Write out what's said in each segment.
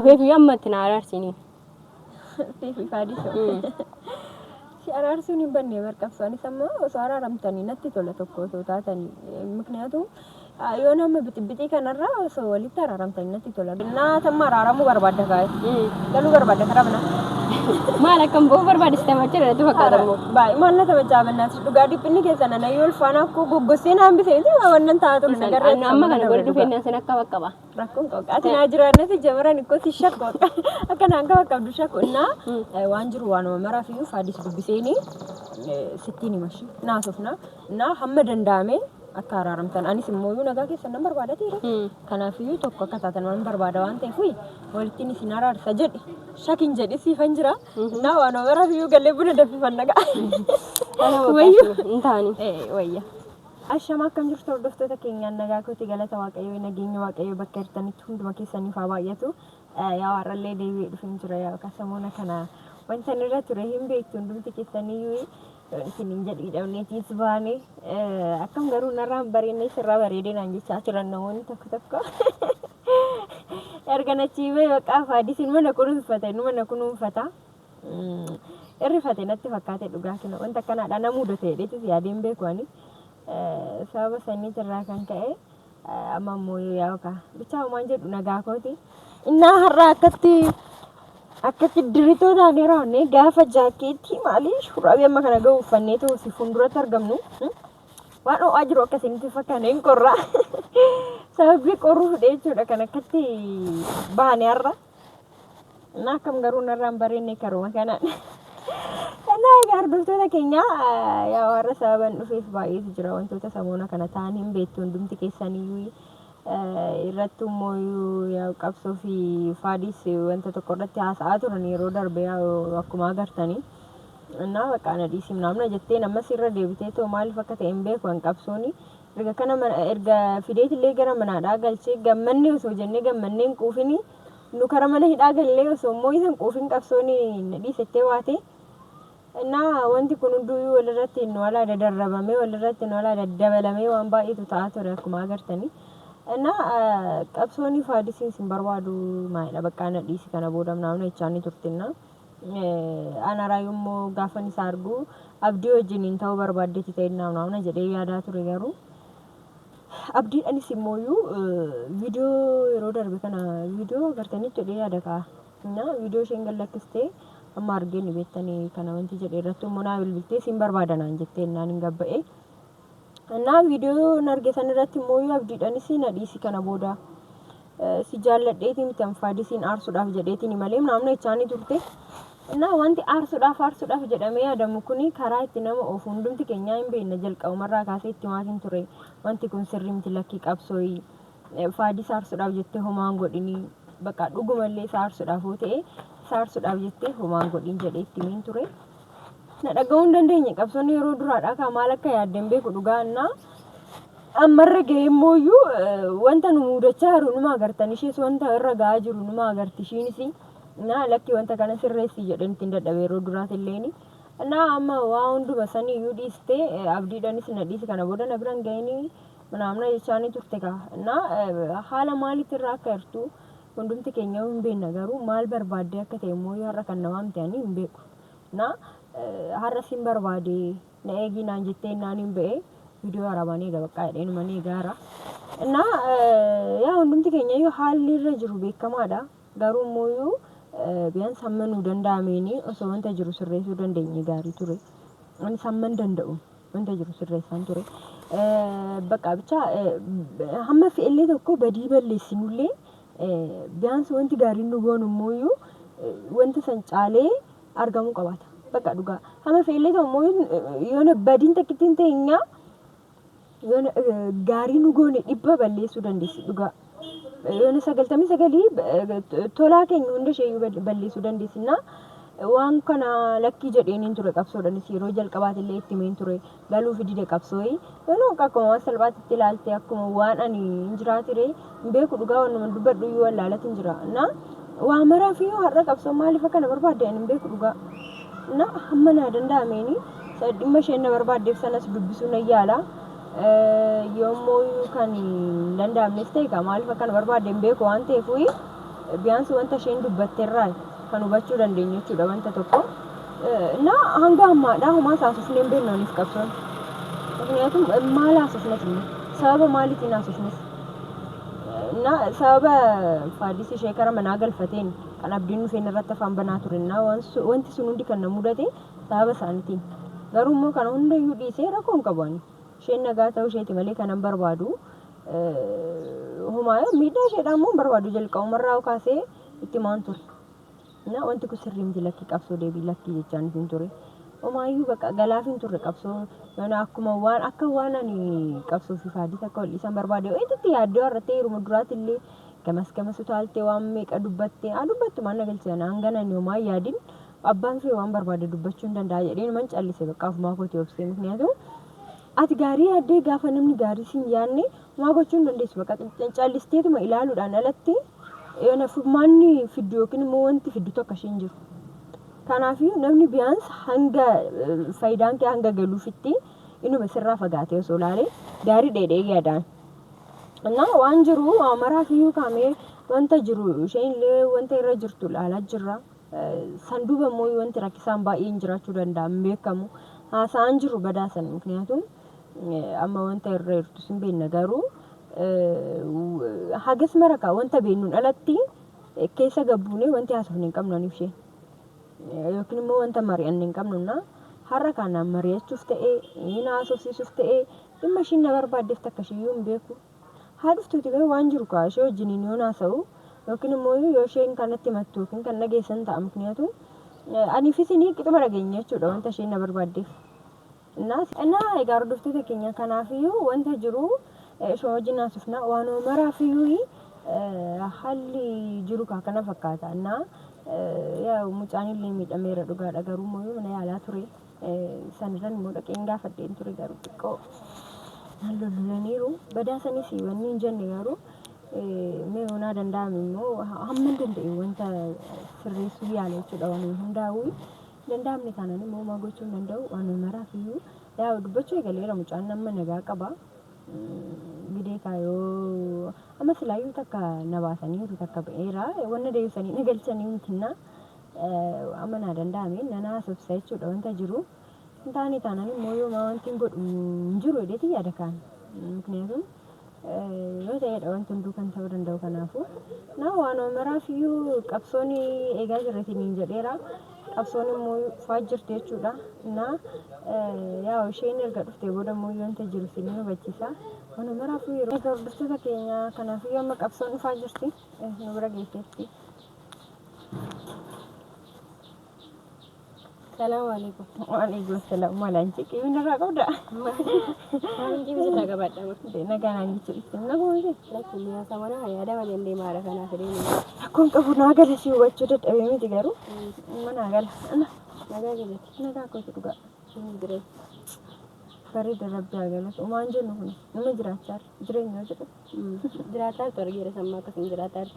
في يوم ما تنعرسيني في فاديسو si araarsuun hin banne barqabsaan isa osoo araaramtanii natti tola tokko osoo taatanii miknyaatu yoo nama bitii kanarraa osoo walitti araaramtanii natti tola naatamma araaramuu barbaadda kaa'e galuu barbaadda karabna maal akkam boo barbaadiste machira tu fakkaatamu baay maal na taphachaa bannaas dhugaa dhiphinni keessan ana yoo ulfaana akkoo goggosee naan bisee wannan taatu nagarree amma kana gol dhufeenyaa sin akka baqqaba rakkoon qoqa ati naa jiraannati jabaran ikkoo si shakko akka naan ka baqqabdu shakko naa waan jiru waanuma maraaf iyyuu faadis dubbiseeni sittiin himashi naasofna naa hamma danda'ame akka araaramtan anis immoo yoo nagaa keessan nan barbaadateera kanaaf iyyuu tokko akka taatan waan barbaada waan ta'eef walitti ni sin araarsa jedhi shakin jedhi siifan jira naa waanuma maraaf iyyuu gallee buna danfisan nagaa wayyu intaani wayya ashama akkam jirtu hordoftoota keenyaan nagaa kooti galata waaqayyoo nageenya waaqayyoo bakka jirtanitti hunduma keessaniif haa baay'atu yaa warrallee deebi'ee dhufin jira yaa kasamoona kana wanta nirra ture hin beektu hundumti keessanii isiniin jedhiidhamneetiis baane akkam garuu narraan bareennee sirraa bareedee naan jechaa turan namoonni tokko erga nachiibee baqaa faadisiin mana kunuunfata inni mana kunuunfata irrifate natti fakkaate dhugaa kina wanta akkanaadha na mudate jedheetis yaadeen beeku ani sababa saniitirraa kan ka'e amma immoo yaa bichaa homaan jedhu nagaa kooti innaa har'a akkatti diritoo taanee raawwannee gaafa jaakeettii maali shurraabii amma kana ga'u uffannee ta'u si fuulduratti argamnu waan ho'aa jiru akkasinitti fakkaanee hin qorraa sababii qorruu fudhee jechuudha kan akkatti baane har'a innaa akkam garuu narraan bareenne karuma kanaan Nah, hordoftoota keenya yaa warra sababan dhufeef baay'eetu jira wantoota samoona kana ta'an hin beektu hundumti keessanii irratti immoo yaa qabsoo fi faadis wanta tokko irratti haasa'aa turan yeroo darbe akkuma agartanii እና በቃ ነዲሲ ምናምን ጀቴ ነመስ ይረደ ቢቴቶ ማልፈ ከተም ቤክ ወን ቀብሶኒ erga kana erga fideet illee gara manaadhaa galchee gammannee osoo jennee gammanneen quufini nu kara mana hidhaa gallee osoo immoo isan quufin qabsooni dhiisettee waate እና wanti kun hunduu walirratti nu ala dadarrabamee walirratti nu ala daddabalamee waan baay'eetu ta'aa ture akkuma agartanii እና qabsooni faadisiin sin barbaadu maayidha bakka na dhiisi kana booda ምናምን echaanii turtinna ana raayummoo gaafan isa argu abdii wajjiniin ta'uu barbaaddeeti ta'inna ምናምን jedhee yaadaa ture garuu abdii anis immoo viidiyoo yeroo darbe kana viidiyoo agartanii jedhee yaada ka na viidiyoo isheen gallakkistee amma argeen beektanii kana wanti jedhee irratti immoo naa bilbiltee sin barbaadanaan jettee naan hin gabba'e na viidiyoo narge san irratti immoo abdiidhanis na dhiisi kana booda si jaalladheetiin mitan faadisiin aarsuudhaaf jedheetiin malee namna ichaanii turte እና wanti aarsuudhaaf jedhamee yaadamu kuni karaa itti nama of hundumti keenya hin beekne jalqabumarraa kaasee itti maatiin ture wanti kun sirrii miti lakkii qabsooyi faadis aarsuudhaaf jettee homaan godhini bakka dhugumallee aarsuudhaaf yoo ta'e aarsuudhaaf jettee homaan godhin jedhee itti miin ture na dhaga'uu hin dandeenye qabsoonni yeroo duraadhaa ka maal akka yaadden beeku dhugaannaa ammarra ga'ee immooyyuu wanta nu mudachaa jiru numa agartan ishees wanta irra ga'aa jiru numa agarti ishiinis na lakki wanta kana sirreessi jedhan ittiin dadhabee yeroo duraatiilleeni na amma waa hunduma sanii iyyuu dhiiste abdiidhanis na dhiisi kana booda na biran ga'anii ምናምን የቻኔ turteka na haala maaliitirraa akka jirtu hundumti keenya hin beekna garuu maal barbaadde akka ta'e immoo har'a kan namaa miti hin beeku na har'a sin barbaade na eegi naan jettee naan hin ba'e viidiyoo arabaanii egaa bakka jedheen manii gaara na yaa hundumti keenya iyyuu haalli irra jiru beekamaadha garuu immoo biyan sammanuu danda'ameeni osoo wanta jiru sirreessuu dandeenye gaarii ture ani samman danda'u wanta jiru sirreessan ture bakka bicha hamma fe'ellee tokko badii balleessinullee biyan wanti gaariin nu goonu immoo wanta san caalee argamuu qabaata bakka dhugaa hamma fe'ellee tokko yoona badiin takkittiin ta'inyaa yoona gaarii nu goone dhibba balleessuu dandeessi dhugaa yoona 99 tolaa keenya hunda ishee balleessuu dandeessina waan kana lakkii jedheen ture qabsoodhanis yeroo jalqabaatillee itti meen ture galuu fidide qabsooyi yoona akkuma salphaatti ilaalte akkuma waan ani injiraatire beeku dhugaa waan dubbadhu yoo laalatin jira na waa maraa fi har'a qabsoo maaliif kana barbaadde ani beeku dhugaa na hamma na danda'ameeni dhimma isheen na barbaaddeef sanas dubbisuu na yaala yoommoo kan danda'amnes ta'e maaliif kana barbaadde beeku waan ta'eef biyaansi wanta isheen dubbatteerraa kan hubachuu dandeenyu jechuudha wanta tokko. Na hanga ammaadhaa homaa haasofnee hin beeknu anis qabsoon. ምክንያቱም ማል አሰስነት ነው ሰበብ ማለት ይናሰስነት እና ሰበብ ፋዲስ ሸከረ መናገል ፈቴን ቀናብዲኑ ፈነራተ ፋን በናቱርና ወንቲ ሱኑ እንዲ ከነ ሙደቴ ሰበብ ሳንቲ ገሩሞ ከነ ሁንደ ዩዲሴ ረኮን ቀባኒ ሸነ ጋታው ሸቲ መሌ ከነን በርባዱ ሁማያ ሚዳ ሸዳሞ በርባዱ ጀልቀው መራው ካሴ ኢቲማንቱር እና ወንቲ ኩስሪም ዲለኪ ቀብሶ ዴቢ ለኪ ጀቻን ፊንቱሪ ኦማዩ በቃ ገላፊን ቱር ቀብሶ የሆነ አኩማ ዋን አከዋናኒ ቀብሶ ፊፋዲ ተኮል ኢሳን በርባዴ እጥት ያደው አረቴ ሩምዱራትሊ ከመስከመሱ ታልቴ ዋሜ ቀዱበቴ አሉበት ማነገልቸና አንገናኒ ኦማ ያዲን አባን ፊ ዋን በርባዴ ዱበቹ እንደንዳ ያዲን መንጫሊሰ በቃ ማኮት ይወብሴ ምክንያቱም አትጋሪ ያደ ጋፈንም ጋሪ ሲያኔ ማጎቹ እንደንዴስ በቃ ጫሊስቴት ማይላሉ ዳናለቲ የሆነ ፍማኒ ፊዲዮ ግን ሞንት ፊዱ ተከሽንጅሩ kanaafii namni biyaans hanga faayidaan kee hanga galuu fitti inuma sirraa fagaatee osoo laalee gaarii dheedhee yaadaan. Innaa waan jiru amaraa fiyyuu kaamee wanta jiru isheenillee wanta irra jirtu laalaa jirra. Sanduuba immoo wanti rakkisaan baay'een jiraachuu danda'an beekamu. Haasaan jiru badaasan ምክንያቱም amma wanta irra jirtu sin beekna garuu hagas marakaa wanta beennuun alatti keessa gabbuunee wanti haasofne hin qabnu aniif ishee. Yookiin immoo wanta mari'anne hin qabnuna har'a kana mari'achuuf ta'ee ina haasofsiisuuf ta'ee dhimma ishiin na barbaaddeef takka ishiyyuu hin beeku haa dhuftuuti garuu waan jiru kaa ishee wajjiniin yoo haasa'u yookiin immoo yoo isheen kanatti himattu yookiin kan dhageessan ta'a ምክንያቱም aniifis ni qixuma dhageenya jechuudha wanta isheen na barbaaddeef innaa egaa hordoftoota keenya kanaafiyyuu wanta jiru ishee wajjin haasofna waan maraafiyyuu haalli jiru kaa kana fakkaata innaa yaa mucaanii miidhameera dhugaadha garuu mooyuu mana yaalaa ture sanirran immoo dhaqeen gaafadheen ture garuu xiqqoo hallolaniiru badaasanis wanni hin jenne garuu mee hoonaa danda'ame immoo hamma danda'e wanta sirreessuu yaala jechuudha waan hundaa'uu danda'amne taanaan immoo maa gochuu hin danda'u waan maraafiyyuu yaa dubbachuu eegaleera mucaan nama nagaa qaba gidee kaayoo amma silaayyuu takka nabaasanii takka ba'eera wanna deebisanii nagalchanii mitinna amma naa danda'ame nana haasofsa jechuudha wanta jiru hin taane taanaan immoo yoo maa wanti hin godhu hin jiru jedheeti yaada kaan ምክንያቱም yoo ta'edha wanti hunduu kan ta'uu danda'u kanaafu naa waan maraafiyyuu qabsoon eegaa jirreetiin hin jedheera qabsoon immoo faa jirti jechuudha naa yaa isheen erga dhuftee booda immoo wanta jiru sinii hubachiisa waan maraafiyyuu yeroo egaa hordoftoota keenya kanaafiyyuu amma qabsoon faa jirti nu bira geesseetti. ሰላም አለይኩም ወአለይኩም ሰላም ማላንቺ ቂምን ተራቀውዳ አንቺ ምን ተጋባዳ ነጋና አንቺ ነጎንጂ ለኪ ያሰማና ያዳ ማለት እንደ ማረፈና ፍሬን አኮን ቀቡና ገለሲ ወጭ ደደበ የሚገሩ ምን አገል እና ነጋ ኮትዱጋ ድሬ ፈሪ ደረብ ያገለስ ኡማንጀ ነው ምን ጅራቻር ድሬኛ ጅራ ጅራቻር ተርገረ ሰማከስ ጅራቻር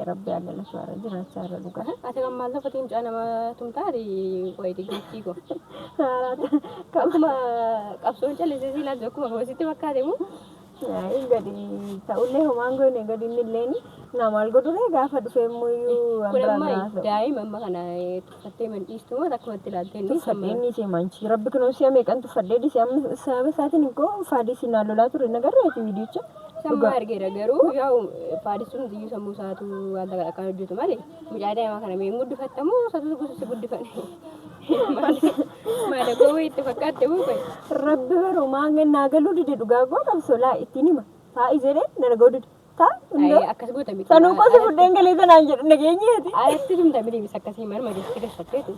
ረብ ያገለስ ዋረ ጅራቻር ዱጋ አተገማለ ፈቲም ጫናማ ቱምታሪ ቆይ ድግቲጎ ከማ ቀብሶን ጨለዚ ሲላዘኩ ወሲቲ በካደሙ ingadi ta'ulle homango ne gadi nilleni na malgo dure gafa dufe moyu kulamai dai mamma kana tufatte man istumo takmatti laltenni sameni se manchi rabbi kuno siame kan tufadde di siam sabe satin ko fadi sinalo la tur nagar reti video cha sama argera garu yaw fadi sun diyu samu satu anda kan jutu male mujada ma kana me nguddu fattamo satu gusu guddu fane mala go wi tafakkatte mo koy rabbi baro mangen nagalu de duga go kam sola itinima ta izere nanagodu ta ay akkas gota mi sanu ko se fudden gele tan anje nagenyeti ayatti dum tamiri bisakkasi mar ma jetti gasattetu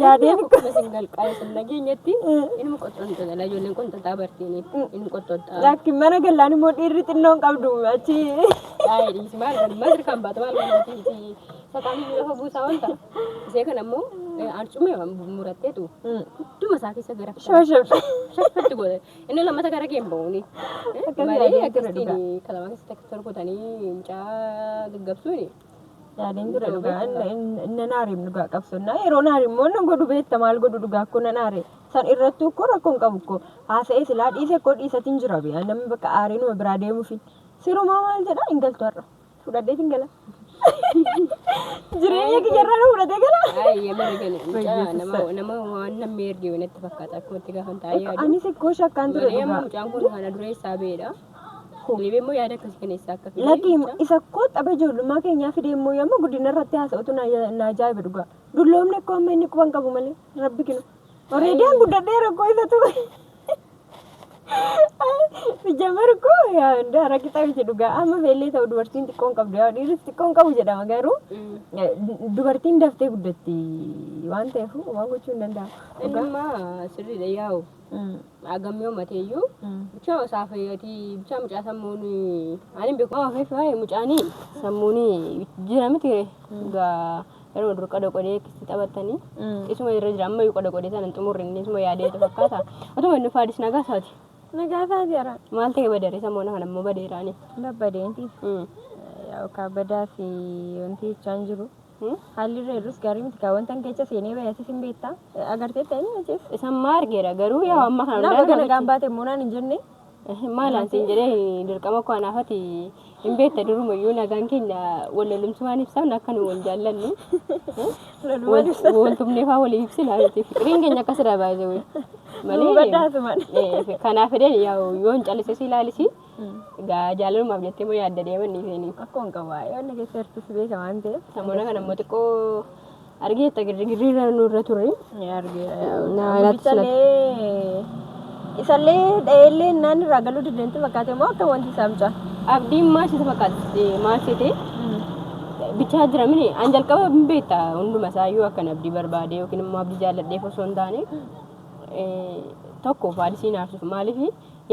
ya de ko singal qay sun nagenyeti inum qotton to la jolen kon ta bartini in qotton lakki mana galani mo dirri tinnon qabdu achi ay di smar madr kan batwal ti sakami yo busa wanta se kanammo archume murattetu duma saki sagara shoshab shafatu gode ene lamata gara kemboni mari akastini kalama sektor ko tani inca gaggabsuni yaadin dura duga nanarim duga qabsonna ero narim mon godu beetta mal godu duga ko nanare san irrattu ko rakon qabko haasa'e sila dhiise ko dhiisatin jirabe namni bakka aarinu bira deemu fi siru mamal jedha ingaltu arra fudhadheetin gala Jireenya kiyyarraa fudhatee gala. Ay nama nama waan namni ergee wanatti fakkaata akkuma itti gaafan taa'ee yaadu. Anis ikkoo shakkaan ture dhugaa. Amma mucaan kun kana dura isaa beedha. Liibee immoo yaada akkasii kana isaa akka fide. Lagi isa koo xaba ijoollummaa keenyaa fidee immoo yamma guddina irratti haasa'utu na ajaa'iba dhugaa. Dulloomni akkoo amma inni quban qabu malee rabbi kinu. Oreediyaan guddadhee rakkoo isatu. Jamar ko ya ndara kita bisa duga amma feelee ta'u dubartiin xiqqoon qabdu yaa dhiirris xiqqoon qabu jedhama garuu dubartiin daftee guddatti waan ta'eef waan gochuu hin danda'amu. Dhugama sirriidha yaa'u. Agammee uummateeyyuu bicha saafayyatii bicha mucaa sammuun ani beeku. Faayee mucaanii sammuun jira miti egaa yeroo dur qada qodee kisti taphatanii isuma irra jira amma qada qodee sana xumurri inni isuma yaadee fakkaata. Atuma inni faadis nagaa isaati. Nagaasaa jira. Maal ta'e badare samoona kana immoo badeeraani. Babbadeenti. Yaa kabadaa fi wanti jechaan jiru. Haalli irra jirus gaarii miti kaa wanta keessa seenee bayasis hin beektaa. Agartee ta'anii achiis. Isaan maa argeera garuu yaa amma kana hundaa kana gaambaate immoo naan hin jenne. Maalaan siin jedhee dirqama koo anaafati hin beekta durumayyuu nagaan keenya wallolumsumaan ibsan akka nu wal jaallannu. Waltumneefaa walii ibsi laaluuti. Fiqiriin keenya akkasidha baay'ee. Malee baddaasumaan. Kanaaf jedhee yoon callisee si ilaalisi. Egaa jaallalumaaf jettee moo yaadda deemanii seenii. Akkoon qabaa yoonni keessa hirtus beeka waan ta'eef. Samoona kana immoo xiqqoo argeetta girgirriirra nurra turre. Argeera. Isallee dheellee naan irraa galuu diddeetti fakkaate moo akka wanti isaa mucaa. Abdiin maal sitti fakkaate maal sitti bichaa jira mini an jalqaba hin beekta hunduma isaayyuu akkan abdii barbaade yookiin immoo abdii jaalladheef osoo hin taane tokko faadisiin aarsuuf maaliif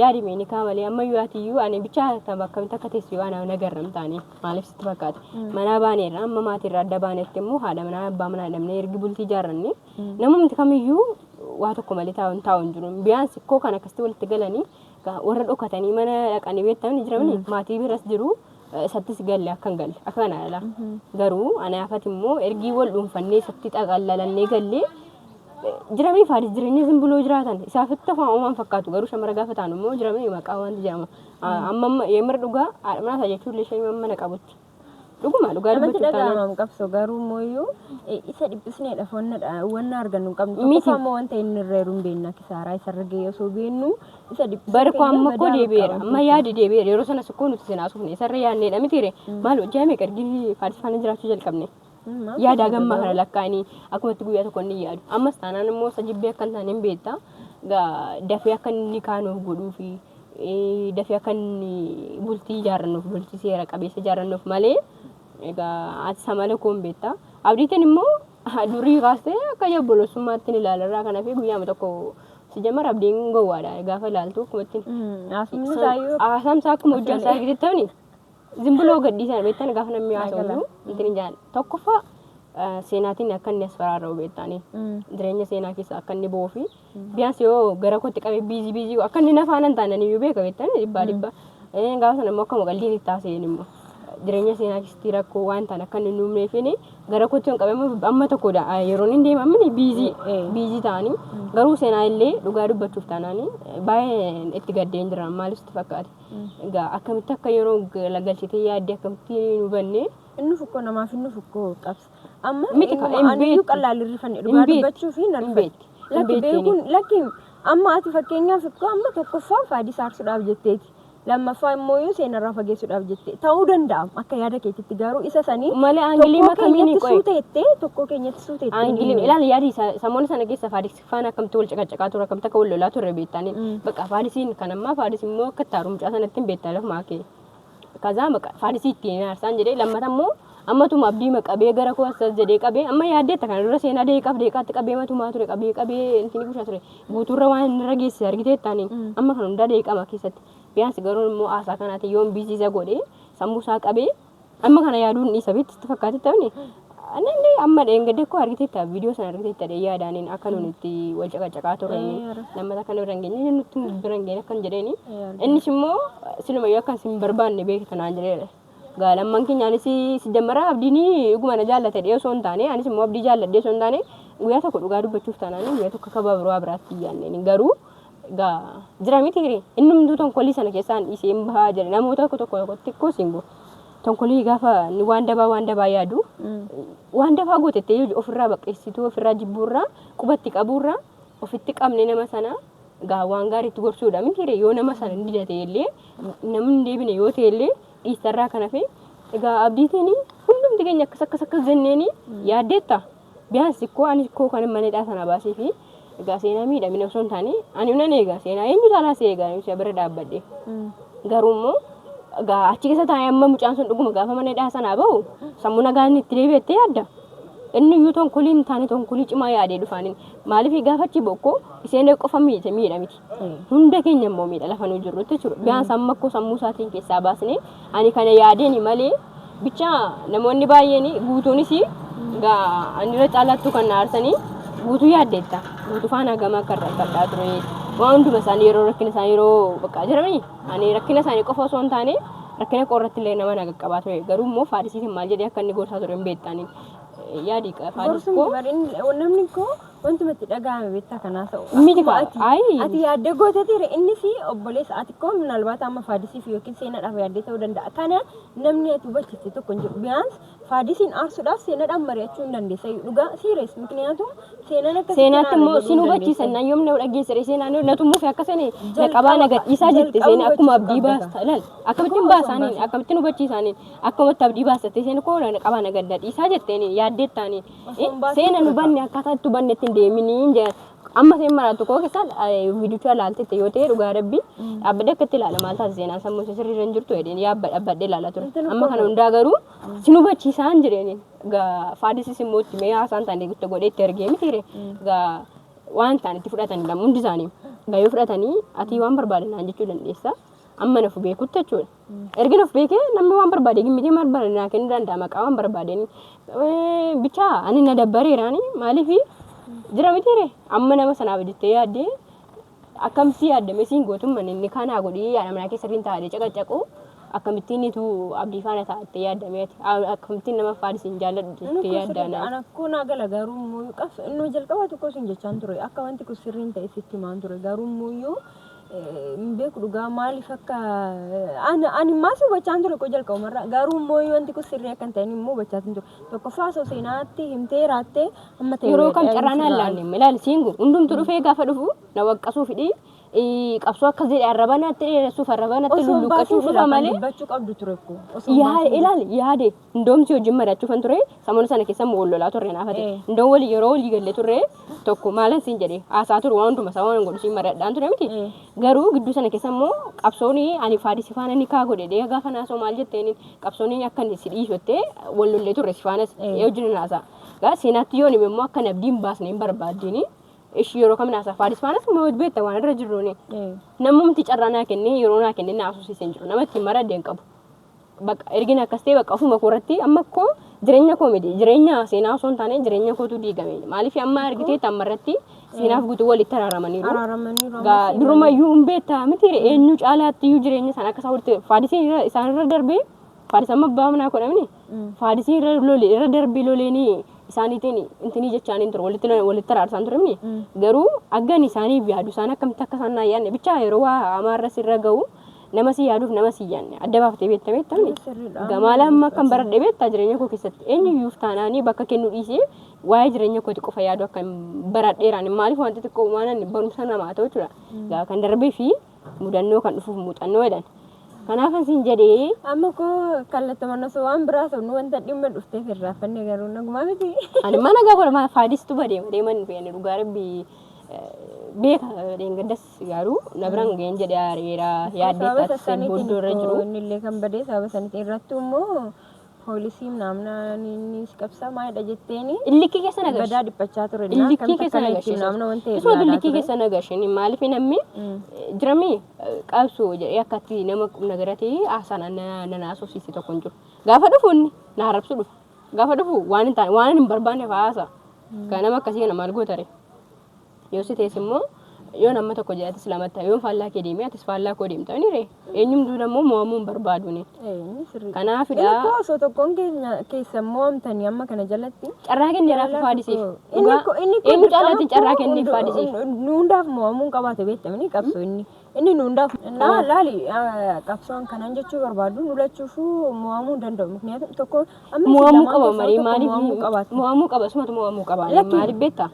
yaadi meeni kaamalee ammayyuu atiyyuu ani bichaa akkamitti akka teessu waan nagarram taane maaliif sitti fakkaate manaa baaneerra amma maatiirra adda baanetti immoo haadha manaa abbaa manaa jedhamne ergi bultii ijaarranne namumti kamiyyuu waa tokko malee taa'uun jiru biyyaansi koo kan akkasitti walitti galanii warra dhokatanii mana dhaqanii beektamni jiramni maatii biras jiru sattis galle akkan galle akka kanadha garuu anaafati immoo ergii wal dhuunfannee satti xaqallalannee gallee jiramii faadis jireenya zimbuloo jiraatan isaafitti afaan uumaan fakkaatu garuu shamara gaafa taanu immoo jiramii maqaa wanti jedhama amma yeemir dhugaa haadha manaa jechuun illee shanii mana qabutti. Dhuguma dhugaa dubbachuu taanaan qabso garuu mooyyuu isa dhiphisneedha wanna argannu qabnu tokko ammoo wanta inni irra heeruun beekna kisaaraa isarra gahee osoo beennu isa dhiphisnee barko amma koo deebi'eera amma yaadi deebi'eera yeroo sana sukkoo nuti sinaasuufne isarra yaadneedha mitiire maal hojjaame qargii faadisfaana jiraachuu jalqabne yaada gammaa kana lakkaa'anii akkumatti guyyaa tokko inni yaadu ammas taanaan immoo isa jibbee akka hin taane hin beekta dafee akka inni kaanuuf godhuu fi dafee akka inni bultii ijaarrannuuf bultii seera qabeessa ijaarrannuuf malee egaa ati samala koon beekta abdiitiin immoo durii kaastee akka jabbolosummaatti ni ilaalarraa kana fi guyyaama tokko si jamar abdiin gowwaadha gaafa ilaaltu akkumatti haasamsaa akkuma hojjaasaa argitetti ta'uni zimbuloo gadhiisan beektan gaafa namni haasa'u ittiin jaan tokkoffaa seenaatiin akka inni as faraarra'u beektaanii jireenya seenaa keessa akka inni ba'uu fi biyyaansi yoo gara kootti qabee biizii akka inni nafaan hin taananiyyuu beeka beektan dhibbaa gaafa sana immoo akkuma qalliin itti haasa'een immoo jireenya seenaa keessatti rakkoo waan ta'an akka inni nuumneefini gara kootti hin qabee amma tokkodha yeroon hin deemamin biizii ta'anii garuu seenaa illee dhugaa dubbachuuf taanaanii baay'ee itti gaddeen jiran maaliif sitti fakkaate egaa akkamitti akka yeroo galchitee yaaddee akkamitti nu bannee inni fukkoo namaaf inni fukkoo qabsa amma aniyyuu qalaalli rifanne dhugaa dubbachuu fi narfate lakki amma ati fakkeenyaaf fukkoo amma tokkoffaa faadis aarsuudhaaf jetteeti lammaffaa immoo seenarraa fageessuudhaaf jette ta'uu danda'a akka yaada keetitti garuu isa sanii malee aangilii makamiin suuteettee tokko keenyatti suuteettee aangilii ilaala yaadi samoonni sana keessa faadis faana akkamitti wal caqacaqaa ture akkamitti akka wal lolaa ture beektanii bakka faadisiin kan ammaa faadis immoo akka taarumcaa sanatti hin beektaa lafa maakee kazaa maqaa faadisii ittiin aarsaan jedhee lammata immoo ammatuma abdii maqabee gara koo asas jedhee qabee amma yaaddeetta kana dura seenaa deeqaatti qabee matumaa ture qabee intini bushaa ture guutuurra waan inni irra geesse argiteettaanii amma kan hundaa deeqama keessatti biyyaansi garuu immoo haasaa kanaati yoon biisiisa godhee sammuu isaa qabee amma kana yaaduun dhiisa beekti itti fakkaate ta'uni anni amma dheengadde koo argiteetta viidiyoo sana argiteetta yaadaaniin akka nuun itti wal caqacaqaa turani lammata kana bira hin geenye nutti bira hin geenye akkan jedheeni innis immoo silumayyuu akkan sin barbaanne beektanaan jedheedha gaalamman keenyaanis si jammara abdiin dhuguma na jaallate dhee osoo hin taane anis immoo abdii jaalladhee osoo hin taane guyyaa tokko dhugaa dubbachuuf taanaan guyyaa tokko akka biraa biraatti yaanneen garuu gaa jira miti inni hunduu tonkolii sana keessaan dhiisee bahaa jedhe namoota tokko xiqqoo singo tonkolii gaafa ni waan dabaa yaadu waan dabaa gootettee ofirraa baqeessituu ofirraa jibbuurraa qubatti qabuurraa ofitti qabne nama sana gaa waan gaariitti gorsuudha miti yoo nama sana didate illee namni deebine yoo ta'e illee dhiisarraa kana fe egaa abdiitiin hundumti keenya akkas jenneeni yaaddeetta biyaansi koo ani koo kan maneedhaa sana baasee fi egaa seenaa miidhamina osoo hin taane ani nan eega seenaa eenyu caalaa si eegaa ishee bira dhaabbadhe garuu immoo egaa achi keessa taa'ee amma mucaan sun dhuguma gaafa maneedhaa sanaa bahu sammuu nagaan itti deebi'ettee yaadda inni iyyuu tonkoliin taane tonkolii cimaa yaadee dhufaaniin maaliif gaafachi bokkoo isheen qofa miidha miti hunda keenya immoo miidha lafa nu jirru jechuudha biyaansi amma akkoo sammuu isaatiin keessaa baasnee ani kana yaadeeni malee bicha namoonni baay'een guutuunis egaa anirra caalaattu kan naarsanii guutuu yaaddeetta guutuu faana gamaa akka rakkadhaa ture waan hunduma isaanii yeroo rakkina isaanii yeroo bakka jiranii ani rakkina isaanii qofa osoo hin taane rakkina qorratti illee nama nagaqqabaa ture garuu immoo faadisiitiin maal jedhee akka inni gorsaa ture hin beektaaniin yaadii faadisii namni koo wantumatti dhaga'ame beektaa kanaa ta'u miti ati yaaddee gootateera innis obboleessa ati koo minaalbaata amma faadisiif yookiin seenaadhaaf yaaddee ta'uu danda'a kana namni ati hubachiste tokko hin jiru biyaans faadisiin aarsuudhaaf seenaadhaan mari'achuu hin dandeessa dhugaa siires mikniyaatum seenaan akka seenaatti immoo sin hubachiisan nan yoomna dhageessire seenaan natummoo fi akkasanii naqabaa nagadhiisaa jette seenaa akkuma abdii baasta ilaal akkamittiin baasaaniin akkamittiin hubachiisaaniin akkamatti abdii baasatte seen koo naqabaa nagadhiisaa jetteeni yaaddeettaaniin seena nu banne akkaataa itti banne ittiin deeminiin jedhan amma seen maraatu koo keessaan viidiyoo ilaaltette yoo ta'e dhugaa rabbii dhaabbadde akkatti ilaala maal taate seenaan sammuu sirriirra hin jirtu jedheen dhaabbadde ilaala ture amma kana hundaa garuu sin hubachiisaan jireeniin gaa faadisis immoo itti mee haasaan taane gutta godhee itti ergee mitiire gaa waan ta'an itti fudhatanii lama hundi isaanii gaa yoo fudhatanii ati waan barbaadan naan jechuu dandeessa amma nafu beekutti jechuudha ergi nafu beekee namni waan barbaade gimmitee maal barbaade naa kennuu danda'a maqaa waan barbaadeen bichaa ani na dabbareeraani maaliifi jira mitiire amma nama sanaaf jettee yaaddee akkamsi yaaddame siin gootumman inni kanaa godhii yaada manaa keessa riin taa'ee caqacaqu akkamittiin itu abdii faana taa'attee yaaddameeti akkamittiin nama faadisiin jaalladhu jettee yaaddaana ana kun agala garuu muuyyu qaf inni jalqaba tokko siin jechaan ture akka wanti kun sirriin ta'e sitti maan ture garuu muuyyu beeku dhugaa maaliif akka ani maas hubachaan ture koo jalqabumarraa garuu muuyyu wanti kun sirrii akkan ta'in immoo hubachaatiin ture tokkoffaa osoo seenaatti himtee raattee amma ta'e yeroo kam carraanaan laanne ilaali siingu hundumtu dhufee gaafa dhufu na waqqasuu fidhii qabsoo akkas jedhee arrabanaatti dheeressuuf arrabanaatti lulluqqachuu dhufa malee dubbachuu qabdu ture ko ilaali yaade indoomsi wajjin mari'achuufan ture sammuna sana keessa wal lolaa turre naafate indoom walii yeroo walii galle turre tokko maalan siin jedhee haasaa ture waan hunduma isaa waan godhu siin mari'adhaan ture miti garuu gidduu sana keessa immoo qabsooni ani faadisi faana ni kaa godhe dee gaafa naasoo maal jetteen qabsooni akka inni si dhiisottee wal lollee turre si faanas wajjin naasaa gaa seenaatti yoon immoo akka abdiin baasnee hin barbaaddiini ishi yeroo kam naasaa faadis faanas immoo beekta waan irra jirruuni namumti carraa naa kennee yeroo naa kennee naasuusiiseen jiru namatti maradeen qabu bakka ergina akkas ta'e bakka ofuma koorratti amma koo jireenya koo miti jireenya seenaa osoo hin taane jireenya kootu diigame maaliif amma argitee tammarratti seenaaf guutuu walitti araaramaniiru gaa durumayyuu hin beektaa miti eenyu caalaatti iyyuu jireenya sana akka isaa faadisiin isaanirra darbee faadis amma abbaa manaa godhamni faadisiin irra darbee loleenii isaaniitiin intinii jechaaniin ture walitti araarsan turemni garuu aggan isaaniif yaadu isaan akkamitti akka isaan naa yaadne bichaa yeroo waa amaarra sirra ga'u nama si yaaduuf nama si yaadne adda baaftee beektamni gamaala amma kan baradhe beektaa jireenya koo keessatti eenyuyyuuf taanaanii bakka kennu dhiisee waa'ee jireenya kooti qofa yaadu akka baradheeraan maaliif wanti xiqqoo waan barumsa namaa ta'u jechuudha kan darbee fi mudannoo kan dhufuuf muuxannoo jedhan kanaaf siin jedhee amma koo kallattamannoo so waan biraa sabnu wanta dhimma dhuftee firraafanne garuu nagumaa miti ani mana gaafa faadistu badeema deeman feene dhugaa rabbii beeka deengaddas garuu nabran geen jedhee areera yaaddeetas booddoorra jiru innillee kan badee sababa sanitti irrattu immoo poolisiin naamni qabsaa maayidha jetteeni illikii keessa nagash badaa dhiphachaa ture illikii keessa nagash naamna wanta isoo illikii keessa nagash maaliif namni jirami qabsoo jedhee akkatti nama nagaratee haasana nanaasofsiise tokko hin jiru gaafa dhufu inni na harabsu dhufu gaafa dhufu waan hin barbaanne haasa kan nama akkasii kana maal gootare yoo si teesse immoo yoo nama tokko jedhatis lamatti yoo faallaa kee deemee atis faallaa koo deemta ni ree eenyumtuu immoo mo'amuun barbaaduni. Kanaafidha. Inni koo osoo tokkoon keessa mo'amtanii amma kana jalatti. Carraa kenneeraaf faadisiif. Eenyu caalaatti carraa kenneef faadisiif. Nu hundaaf mo'amuun qabaate beektamni qabsoo inni. Inni nu hundaaf laali qabsoon kanan jechuu barbaadu nu lachuufuu mo'amuu hin danda'u. ምክንያቱም tokko mo'amuu qaba malee maaliif mo'amuu qaba sumatu mo'amuu qaba maaliif beektaa?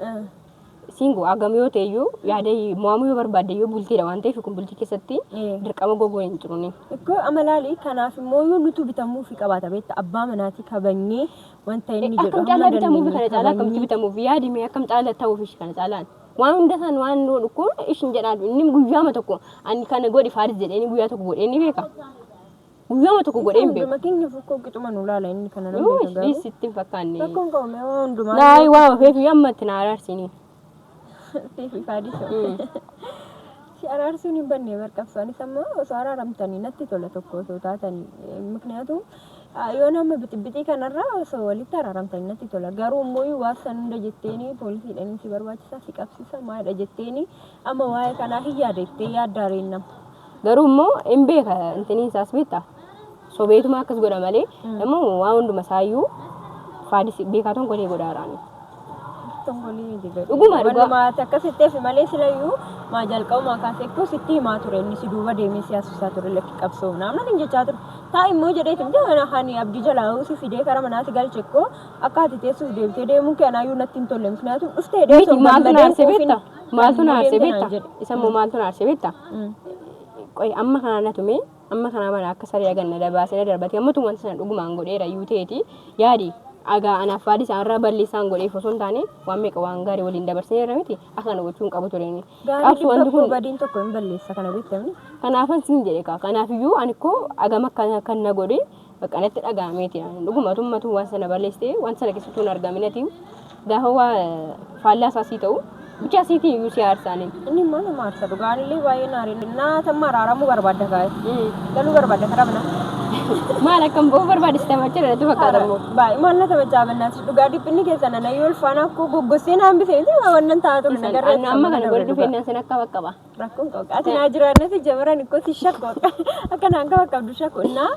Singo agam yoo ta'eyyuu yaada mo'amuu yoo barbaadde yoo bultiidha waan ta'eef kun bultii keessatti dirqama gogoo hin jiruni. Ikkoo amalaali kanaaf immoo yoo nutu bitamuu fi qabaata beektaa abbaa manaatii kabanyee wanta inni jedhu. Akkam caalaa bitamuu fi kana caalaa akkamitti bitamuu fi yaadimee akkam caalaa ta'uu fi kana caalaan. Waan hunda san waan godhu kun ishin jedhaan inni guyyaama tokko ani kana godhi faadis jedhee inni guyyaa tokko godhee ni beeka. Guyyaama tokko godhee hin beeku. Makiinni fukkoo qixuma nu laala inni kana nan beeka garuu. Sitti hin fakkaanne. Tokkoon qabame waan hundumaa. Naayii waa ofeefi ammatti na araarsinii. Tiifi faadisoo. Si araarsuun hin banne barqabsaanis ammoo osoo araaramtanii natti tola tokko osoo taatanii. Miknyaatu yoo nama bixibitii kanarraa osoo walitti araaramtanii natti tola. Garuu immoo waa san hunda jetteeni poolisiidhaan si barbaachisaa si qabsiisa maalidha jetteeni amma waa'ee kanaa hin yaadattee yaaddaareen nama. Garuu immoo hin beeka intini isaas beektaa. Sobeetuma akkas godha malee immoo waa hunduma isaayyuu faadisi beekaatoon godhee godhaaraani. Dhuguma maati akkasitti fi malee silayyuu maa jalqabumaa kaasee ikkoo sitti himaa ture inni si duuba deemee siyaasisaa ture lakki qabsoo namna hin jechaa ture taa immoo jedheetu mana hani abdii jalaa si fidee kara manaati galche ikkoo akka ati teessuuf deemtee deemuun keenaayyuu natti hin tolle miknyaatu dhuftee deesoo maaltu naarsee beektaa maaltu naarsee beektaa isammoo maaltu naarsee beektaa qoy amma kana natume amma kana mana akka saree aganna dabaasee darbate amma tuma sana dhugumaan godheera yuu ta'eeti yaadi aga anaaf faadis irraa balleessaan godheef osoo hin taane waan meeqa waan gaarii waliin dabarsineera miti akkana gochuun qabu tureeni. Qabsu wanti kun badiin tokko hin balleessa kana beektamni. Kanaafan siin jedhe kaa kanaafiyyuu ani koo agama kan na godhe bakka natti dhaga'ameeti dhuguma tummatu waan sana balleessee waan sana keessatti hin argaminati gaafa waa faallaa isaasii ta'u bicha asiitii iyyuu si aarsaanii. Inni mana maarsa dhugaanillee baay'ee naariin naata maraaramuu barbaadda kaa'e galuu barbaadda karabna. Maal akkam boo barbaadista machira natti fakkaata immoo. Baay'ee maal natti fachaa bannaas dhugaa dhiphinni keessa nana yoo ulfaana akkoo goggosee naan bisee wannan taatu nagarree. Amma kana godhe dhufee nan sin akka baqqaba. Rakkoon qabu ati naa jiraannati jabaran ikkoo si shakko akka naan qaba qabdu shakko innaa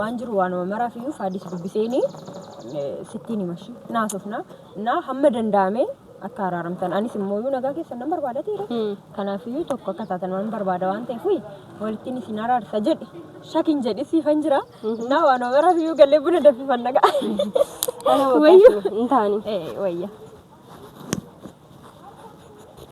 waan jiru waanuma maraaf iyyuu faadis dubbiseeni sittiin himashi naasofna innaa hamma danda'ame akka araaramtan anis immoo nagaa keessan nan barbaadateera. Kanaafiyyuu tokko akka taatan waan barbaada waan ta'eef walitti isin araarsa jedhi shakin jedhi siifan jira. Naa waan baraaf iyyuu gallee buna danfifanna ga'a. Wayyu. Intaani. Wayya.